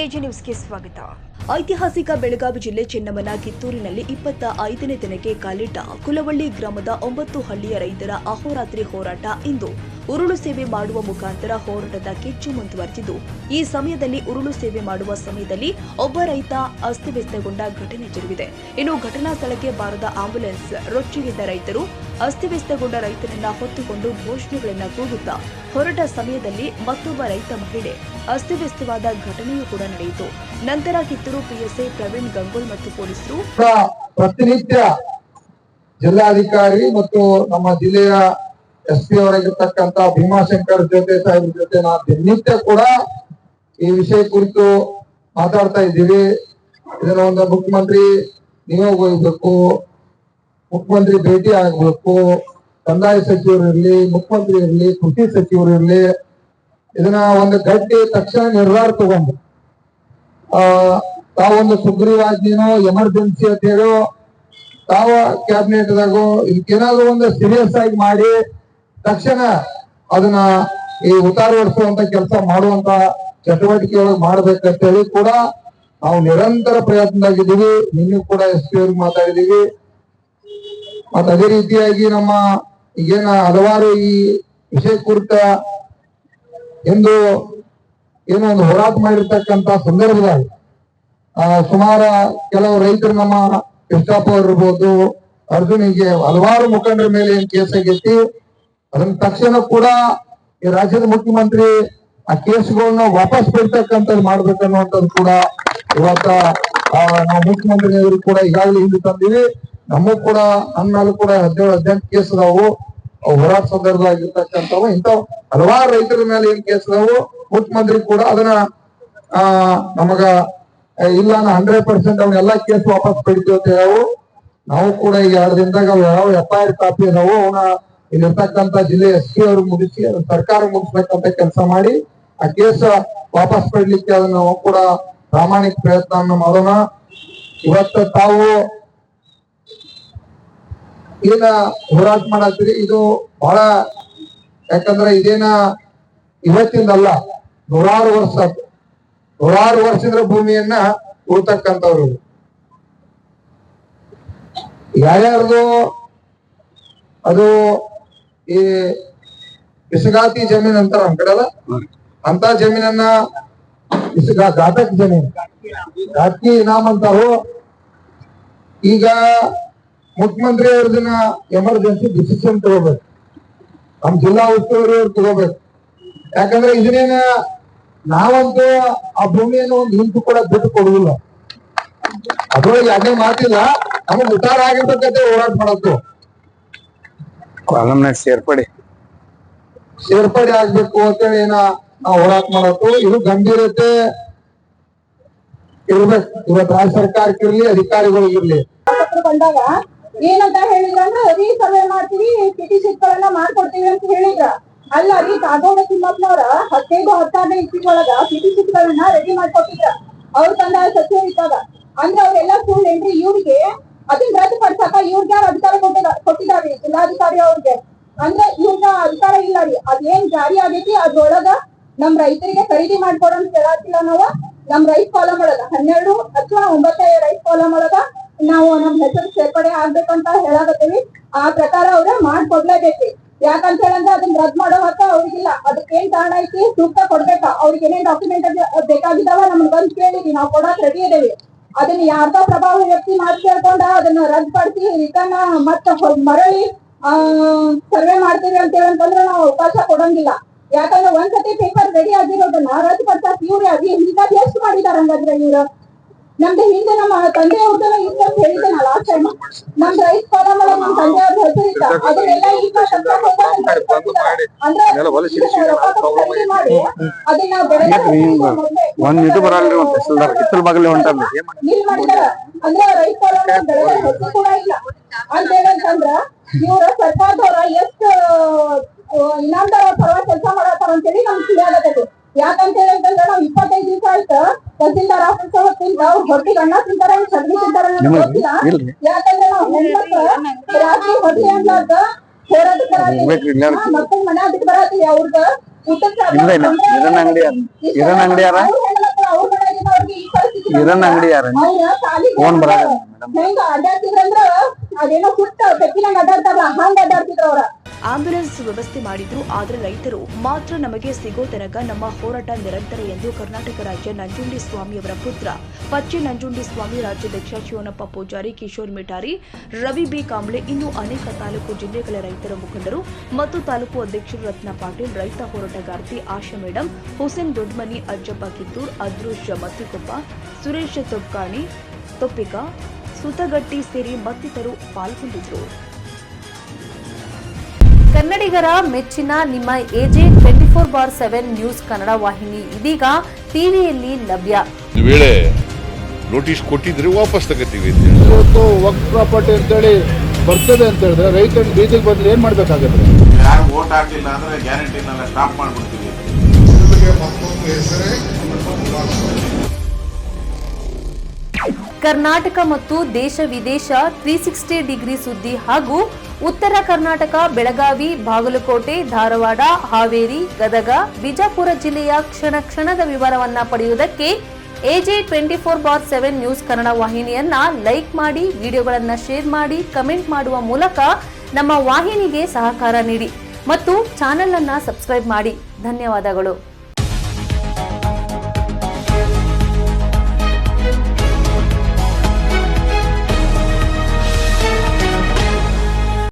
AG ನ್ಯೂಸ್ಗೆ ಸ್ವಾಗತ. ಐತಿಹಾಸಿಕ ಬೆಳಗಾವಿ ಜಿಲ್ಲೆ ಚೆನ್ನಮ್ಮನ ಕಿತ್ತೂರಿನಲ್ಲಿ 25ನೇ ದಿನಕ್ಕೆ ಕಾಲಿಟ್ಟ ಕುಲವಳ್ಳಿ ಗ್ರಾಮದ 9 ಹಳ್ಳಿಯ ರೈತರ ಅಹೋರಾತ್ರಿ ಹೋರಾಟ ಇಂದು ಉರುಳು ಸೇವೆ ಮಾಡುವ ಮುಖಾಂತರ ಹೋರಾಟದ ಕಿಚ್ಚು ಮುಂದುವರೆದಿದ್ದು, ಈ ಸಮಯದಲ್ಲಿ ಉರುಳು ಸೇವೆ ಮಾಡುವ ಸಮಯದಲ್ಲಿ ಒಬ್ಬ ರೈತ ಅಸ್ತವ್ಯಸ್ತಗೊಂಡ ಘಟನೆ ಜರುಗಿದೆ. ಇನ್ನು ಘಟನಾ ಸ್ಥಳಕ್ಕೆ ಬಾರದ ಆಂಬ್ಯುಲೆನ್ಸ್ ರೊಚ್ಚಿಗೆದ್ದ ರೈತರು ಅಸ್ತವ್ಯಸ್ತಗೊಂಡ ರೈತನನ್ನ ಹೊತ್ತುಕೊಂಡು ಘೋಷಣೆಗಳನ್ನ ಕೂಗುತ್ತಾ ಹೊರಟ ಸಮಯದಲ್ಲಿ ಮತ್ತೊಬ್ಬ ರೈತ ಮಹಿಳೆ ಅಸ್ತವ್ಯಸ್ತವಾದ ಘಟನೆಯೂ ಕೂಡ ನಡೆಯಿತು. ನಂತರ ಕಿತ್ತೂರು ಪಿಎಸ್ಐ ಪ್ರವೀಣ್ ಗಂಗೋಲ್ ಮತ್ತು ಪೊಲೀಸರು ಪ್ರತಿನಿತ್ಯ ಜಿಲ್ಲಾಧಿಕಾರಿ ಮತ್ತು ನಮ್ಮ ಜಿಲ್ಲೆಯ ಎಸ್ಪಿ ಅವರಾಗಿರ್ತಕ್ಕಂಥ ಭೀಮಾಶಂಕರ್ ಸಾಹೇಬ್ರ ಜೊತೆ ನಾವು ದಿನನಿತ್ಯ ಕೂಡ ಈ ವಿಷಯ ಕುರಿತು ಮಾತಾಡ್ತಾ ಇದ್ದೀವಿ. ಇದನ್ನ ಒಂದು ಮುಖ್ಯಮಂತ್ರಿ ನಿಯೋಗ ಹೋಗ್ಬೇಕು, ಮುಖ್ಯಮಂತ್ರಿ ಭೇಟಿ ಆಗ್ಬೇಕು, ಕಂದಾಯ ಸಚಿವರು ಇರ್ಲಿ, ಮುಖ್ಯಮಂತ್ರಿ ಇರ್ಲಿ, ಕೃಷಿ ಸಚಿವರು ಇರ್ಲಿ, ಇದನ್ನ ಒಂದು ಗಟ್ಟಿ ತಕ್ಷಣ ನಿರ್ಧಾರ ತಗೊಂಡು ತಾವೊಂದು ಸುಗ್ರೀವಾಜ್ಞೆನೋ ಎಮರ್ಜೆನ್ಸಿ ಅಂತ ಹೇಳೋ ತಾವ ಕ್ಯಾಬಿನೆಟ್ ದಾಗೋ ಇದಕ್ಕೇನಾದ್ರು ಒಂದು ಸೀರಿಯಸ್ ಆಗಿ ಮಾಡಿ ತಕ್ಷಣ ಅದನ್ನ ಈ ಉತ್ತಾರಗೊಳಿಸುವಂತ ಕೆಲಸ ಮಾಡುವಂತ ಚಟುವಟಿಕೆಯೊಳಗೆ ಮಾಡ್ಬೇಕಂತ ಹೇಳಿ ಕೂಡ ನಾವು ನಿರಂತರ ಪ್ರಯತ್ನದಾಗಿದ್ದೀವಿ. ನಿನ್ನೆ ಕೂಡ ಎಸ್ ಪಿ ಅವ್ರಿಗೆ ಮಾತಾಡಿದೀವಿ. ಮತ್ತೆ ಅದೇ ರೀತಿಯಾಗಿ ನಮ್ಮ ಈಗೇನ ಹಲವಾರು ಈ ವಿಷಯ ಕುರಿತ ಎಂದು ಏನೋ ಒಂದು ಹೋರಾಟ ಮಾಡಿರ್ತಕ್ಕಂತ ಸಂದರ್ಭದಲ್ಲಿ ಸುಮಾರು ಕೆಲವು ರೈತರು ನಮ್ಮ ಕೃಷ್ಣಪ್ಪ ಅವ್ರು ಇರ್ಬೋದು, ಅರ್ಜುನಿಗೆ ಹಲವಾರು ಮುಖಂಡರ ಮೇಲೆ ಏನ್ ಕೇಸ್ ಆಗೈತಿ, ಅದನ್ನ ತಕ್ಷಣ ಕೂಡ ಈ ರಾಜ್ಯದ ಮುಖ್ಯಮಂತ್ರಿ ಆ ಕೇಸ್ಗಳನ್ನ ವಾಪಸ್ ಬಿಡ್ತಕ್ಕಂಥದ್ದು ಮಾಡ್ಬೇಕನ್ನುವಂಥದ್ದು ಕೂಡ ಇವತ್ತ ನಾವು ಮುಖ್ಯಮಂತ್ರಿಯವರು ಕೂಡ ಈಗಾಗಲೇ ಹಿಂದೆ ತಂದಿವಿ. ನಮಗೂ ಕೂಡ ನನ್ಮೇಲೂ ಕೂಡ 17-18 ಕೇಸ್ ಅದಾವು. ಹೋರಾಟ ಸಂದರ್ಭದಾಗಿರ್ತಕ್ಕಂಥವು ಇಂಥವು ಹಲವಾರು ರೈತರ ಮೇಲೆ ಏನ್ ಕೇಸ್ ಅದಾವು. ಮುಖ್ಯಮಂತ್ರಿ ಕೂಡ ಅದನ್ನ ನಮಗ ಇಲ್ಲ 100% ಅವನ್ನೆಲ್ಲಾ ಕೇಸ್ ವಾಪಸ್ ಪಡಿತೀವಿ ಅಂತ ಹೇಳವು. ನಾವು ಕೂಡ ಈಗ 2 ದಿನದಾಗ ಯಾವ FIR ಕಾಪಿ ಅದಾವು ಅವನ್ನ ಇಲ್ಲಿರ್ತಕ್ಕಂಥ ಜಿಲ್ಲೆ SP ಅವ್ರಿಗೆ ಮುಗಿಸಿ ಅದನ್ನ ಸರ್ಕಾರ ಮುಗಿಸ್ಬೇಕಂತ ಕೆಲಸ ಮಾಡಿ ಆ ಕೇಸ್ ವಾಪಸ್ ಪಡ್ಲಿಕ್ಕೆ ಅದನ್ನ ನಾವು ಕೂಡ ಪ್ರಾಮಾಣಿಕ ಪ್ರಯತ್ನ ಮಾಡೋಣ. ಇವತ್ತು ತಾವು ಏನ ಹೋರಾಟ ಮಾಡತ್ತೀರಿ ಇದು ಬಹಳ, ಯಾಕಂದ್ರೆ ಇದೇನ ಇವತ್ತಿಂದಲ್ಲ, ನೂರಾರು ವರ್ಷದ ಭೂಮಿಯನ್ನ ಉಳ್ತಕ್ಕಂಥವ್ರು. ಯಾರ್ಯಾರ್ದು ಅದು ಈ ಇಸಗಾತಿ ಜಮೀನ್ ಅಂತಾರ ನಮ್ ಕಡೆ ಅಲ್ಲ, ಅಂತ ಜಮೀನನ್ನ ಘಾತಕ್ ಜಮೀನ್ ಘಾತಕಿ ಇನಾಮ್ ಅಂತಾರು. ಈಗ ಮುಖ್ಯಮಂತ್ರಿ ಅವ್ರದನ್ನ ಎಮರ್ಜೆನ್ಸಿ ಡಿಸಿಷನ್ ತಗೋಬೇಕು, ನಮ್ ಜಿಲ್ಲಾ ಉಸ್ತುವಾರಿ ಅವ್ರು ತಗೋಬೇಕು. ಯಾಕಂದ್ರೆ ಇದನ್ನೇನ ನಾವಂತೂ ಆ ಭೂಮಿಯನ್ನು ಒಂದು ಇಂಚು ಕೂಡ ಬಿಟ್ಟು ಕೊಡುದಿಲ್ಲ. ಅದ್ರೊಳಗೆ ಅದೇ ಮಾತಿಲ್ಲ, ನಮಗ್ ಉತ್ತಾರ ಆಗಿರ್ತಕ್ಕಂಥ ಹೋರಾಟ ಮಾಡತ್ತು, ಸೇರ್ಪಡೆ ಆಗ್ಬೇಕು ಅಂತೇಳಿ ನಾವು ಹೋರಾಟ ಮಾಡತ್ತು. ಇದು ಗಂಭೀರತೆ ಇರ್ಬೇಕು. ಇವತ್ತು ರಾಜ್ಯ ಸರ್ಕಾರಕ್ಕೆ ಇರ್ಲಿ, ಅಧಿಕಾರಿಗಳಿಗಿರ್ಲಿ. ಬಂದಾಗ ಏನಂತ ಹೇಳಿದ್ರ ಅಂದ್ರೆ ಸರ್ವೆ ಮಾಡ್ತೀವಿ, ಪಿಟಿಸಿಟ್ಗಳನ್ನ ಮಾಡ್ಕೊಡ್ತೀವಿ ಅಂತ ಹೇಳಿದ್ರ. ಅಲ್ಲ ರೀ, ಕಾಗೋಡ ತಿಮ್ಮಪ್ಪನವ್ರ 15-16 ಇಸ್ವಿಯೊಳಗ ಪಿಟಿಸಿಟ್ಗಳನ್ನ ರೆಡಿ ಮಾಡ್ಕೊಟ್ಟಿದ್ರ ಅವ್ರ ಕಂದಾಯ ಸಚಿವರು ಇದ್ದಾಗ. ಅಂದ್ರೆ ಅವ್ರೆಲ್ಲಾ ಸುಳ್ಳೇನ್ರಿ? ಇವ್ರಿಗೆ ಅದನ್ನ ರದ್ದುಪಡಿಸಕ ಇವ್ರಿಗೆ ಯಾರು ಅಧಿಕಾರ ಕೊಟ್ಟಿದಾರಿ? ಜಿಲ್ಲಾಧಿಕಾರಿ ಅವ್ರಿಗೆ. ಅಂದ್ರೆ ಇವ್ರ ಅಧಿಕಾರ ಇಲ್ಲ ರೀ. ಅದೇನ್ ಜಾರಿ ಆಗೈತಿ ಅದ್ರೊಳಗ ನಮ್ ರೈತರಿಗೆ ಖರೀದಿ ಮಾಡ್ಕೊಡೋಣ ಹೇಳತ್ತಿಲ್ಲ ನಾವು. ನಮ್ ರೈತ ಕಾಲಂ ಒಳಗ 12 ಅಥವಾ 9 ರೈತ ಕಾಲಂ ಒಳಗ ನಾವು ನಮ್ ಹೆಸರು ಸೇರ್ಪಡೆ ಆಗ್ಬೇಕಂತ ಹೇಳಾಕತ್ತೀವಿ. ಆ ಪ್ರಕಾರ ಅವ್ರ ಮಾಡ್ಕೊಡ್ಲೇಬೇಕು. ಯಾಕಂತ ಹೇಳಂದ್ರೆ ಅದನ್ನ ರದ್ ಮಾಡೋ ಹಕ್ಕ ಅವ್ರಿಗಿಲ್ಲ. ಅದಕ್ಕೇನ್ ಕಾರಣ ಐತಿ? ಸೂಕ್ತ ಕೊಡ್ಬೇಕ. ಅವ್ರಿಗೆ ಏನೇನ್ ಡಾಕ್ಯುಮೆಂಟ್ ಬೇಕಾಗಿದ್ದಾವ ನಮ್ಗೆ ಬಂದ್ ಕೇಳಿದ್ವಿ, ನಾವು ಕೊಡಕ್ ರೆಡಿ ಇದೇವಿ. ಅದನ್ನ ಯಾರ್ದೋ ಪ್ರಭಾವ ವ್ಯಕ್ತಿ ಮಾತು ಕೇಳ್ಕೊಂಡ ಅದನ್ನ ರದ್ ಪಡಿಸಿ ರಿಟರ್ನ್ ಮತ್ತ ಮರಳಿ ಸರ್ವೆ ಮಾಡ್ತೀವಿ ಅಂತ ಹೇಳಂತಂದ್ರೆ ನಾವು ಅವಕಾಶ ಕೊಡಂಗಿಲ್ಲ. ಯಾಕಂದ್ರೆ ಒಂದ್ಸತಿ ಪೇಪರ್ ರೆಡಿ ಆಗಿರೋದನ್ನ ರದ್ದು ಪಡಿಸಕ್ ಇವ್ರೆ ಹಿಂಗಾಗಿ ಎಷ್ಟು ಮಾಡಿದಾರ ಹಂಗಂದ್ರೆ ಇವ್ರು. ನಮ್ದು ಹಿಂದೆ ನಮ್ಮ ತಂದೆ ಅವ್ರದೆಲ್ಲ ಇತ್ತು ಅಂತ ಹೇಳಿದ್ದೆ ನಾ ಲಾಸ್ಟ್ ಟೈಮ್. ನಮ್ ರೈತ ಕಾಲಂ ಒಳಗೆ ನಮ್ ತಂದೆ ಅವ್ರ ಹೆಸರಿತ್ತ. ಅದನ್ನೆಲ್ಲ ಈಗ ಅಂದ್ರೆ ರೈತ ಕಾಲಂ ಬೆಳೆದ ಹೆಸರು ಕೂಡ ಇಲ್ಲ ಅಂತ ಹೇಳಂತಂದ್ರ ಇವ್ರ ಸರ್ಕಾರದವ್ರ ಎಷ್ಟು ಇನಾಮದಾರ ಪರವಾಗಿ ಕೆಲಸ ಮಾಡತ್ತಾರ ಅಂತೇಳಿ ನಮ್ಗೆ ತಿಳಿಯಾಗತ್ತೈತಿ. ಯಾಕಂತ ಹೇಳಿದ್ರೆ ನಾವ್ 25 ದಿವಸ ಆಯ್ತು ತಹಸೀಲ್ದಾರ್ ಆಫೀಸ್ ತಿಂದ ಅವ್ರ ಹೊಟ್ಟಿಗೆ ಅನ್ನ ತಿಂತಾರ, ಸಗಣಿ ತಿಂತಾರ ಗೊತ್ತಿಲ್ಲ. ಯಾಕಂದ್ರೆ ನಾವು ರಾತ್ರಿ ಹೊಟ್ಟೆ ಅಂದ್ಲಾರ್ದ ಹೋರಾಟಕ್ಕೆ ಮಕ್ಕಳ ಮನೆ ಅದಕ್ಕೆ ಬರತ್ತೀವಿ. ಅವ್ರದ್ದು ಊಟಕ್ಕೆ ಕಿರಣ್ ಅಂಗಡಿ ಯಾರ ಅವ್ರ ಸಾಲಿ ಫೋನ್ ಬರಾಗ ಮೇಡಮ್ ಹೆಂಗ ಅಡ್ಡಾಡ್ತಿದ್ರಂದ್ರ ಅದೇನೋ ಹುಟ್ಟ ಬೆಕ್ಕಿನಂಗ ಅಡ್ಡಾಡ್ತಾರಲ್ಲ ಹಂಗ ಅಡ್ಡಾಡ್ತಿದ್ರ ಅವ್ರ. ಆಂಬ್ಯುಲೆನ್ಸ್ ವ್ಯವಸ್ಥೆ ಮಾಡಿದ್ರು, ಆದರೆ ರೈತರು ಮಾತ್ರ ನಮಗೆ ಸಿಗೋ ತನಕ ನಮ್ಮ ಹೋರಾಟ ನಿರಂತರ ಎಂದು ಕರ್ನಾಟಕ ರಾಜ್ಯ ನಂಜುಂಡಿ ಸ್ವಾಮಿಯವರ ಪುತ್ರ ಪಚ್ಚೆ ನಂಜುಂಡಿ ಸ್ವಾಮಿ ರಾಜ್ಯಾಧ್ಯಕ್ಷ ಶಿವನಪ್ಪ ಪೂಜಾರಿ, ಕಿಶೋರ್ ಮಿಠಾರಿ, ರವಿ ಬಿ ಕಾಂಬ್ಳೆ, ಇನ್ನೂ ಅನೇಕ ತಾಲೂಕು ಜಿಲ್ಲೆಗಳ ರೈತರ ಮುಖಂಡರು ಮತ್ತು ತಾಲೂಕು ಅಧ್ಯಕ್ಷರು ರತ್ನ ಪಾಟೀಲ್, ರೈತ ಹೋರಾಟಗಾರ್ತಿ ಆಶಾ ಮೇಡಂ, ಹುಸೇನ್ ದೊಡ್ಮನಿ, ಅಜ್ಜಪ್ಪ ಕಿತ್ತೂರ್, ಅದೃಶ್ ಮತ್ತಿಕೊಪ್ಪ, ಸುರೇಶ್ ತೊಪ್ಪಿಕ, ಸುತಗಟ್ಟಿ ಸೇರಿ ಮತ್ತಿತರರು ಪಾಲ್ಗೊಂಡಿದ್ದರು. ಕನ್ನಡಿಗರ ಮೆಚ್ಚಿನ ನಿಮ್ಮ ಎಜೆ 24/7 ನ್ಯೂಸ್ ಕನ್ನಡ ವಾಹಿನಿ ಇದೀಗ ಟಿವಿಯಲ್ಲಿ ಲಭ್ಯ. ಒಂದು ವೇಳೆ ನೋಟಿಸ್ ಕೊಟ್ಟಿದ್ರೆ ವಾಪಸ್ ತಗೋತೀವಿ ಅಂತ ಹೇಳಿ. ಇವತ್ತು ವಕ್ಫ್ ಪ್ರಾಪರ್ಟಿ ಅಂತೇಳಿ ಬರ್ತದೆ ಅಂತ ಹೇಳಿದ್ರೆ ರೈತರು ಬೀದಿಗೆ ಬಂದ್ರೆ ಏನ್ ಮಾಡ್ಬೇಕಾಗತ್ತೆ? ಯಾರು ವೋಟ್ ಹಾಕಿಲ್ಲ ಅಂದ್ರೆ ಗ್ಯಾರಂಟಿನೆಲ್ಲ ಸ್ಟಾಪ್ ಮಾಡ್ಬಿಡ್ತೀವಿ. ಕರ್ನಾಟಕ ಮತ್ತು ದೇಶ ವಿದೇಶ 360 ಡಿಗ್ರಿ ಸುದ್ದಿ ಹಾಗೂ ಉತ್ತರ ಕರ್ನಾಟಕ, ಬೆಳಗಾವಿ, ಬಾಗಲಕೋಟೆ, ಧಾರವಾಡ, ಹಾವೇರಿ, ಗದಗ, ಬಿಜಾಪುರ ಜಿಲ್ಲೆಯ ಕ್ಷಣ ಕ್ಷಣದ ವಿವರವನ್ನ ಪಡೆಯುವುದಕ್ಕೆ ಎಜೆ 24/7 ನ್ಯೂಸ್ ಕನ್ನಡ ವಾಹಿನಿಯನ್ನ ಲೈಕ್ ಮಾಡಿ, ವಿಡಿಯೋಗಳನ್ನ ಶೇರ್ ಮಾಡಿ, ಕಮೆಂಟ್ ಮಾಡುವ ಮೂಲಕ ನಮ್ಮ ವಾಹಿನಿಗೆ ಸಹಕಾರ ನೀಡಿ ಮತ್ತು ಚಾನೆಲ್ ಅನ್ನ ಸಬ್ಸ್ಕ್ರೈಬ್ ಮಾಡಿ. ಧನ್ಯವಾದಗಳು.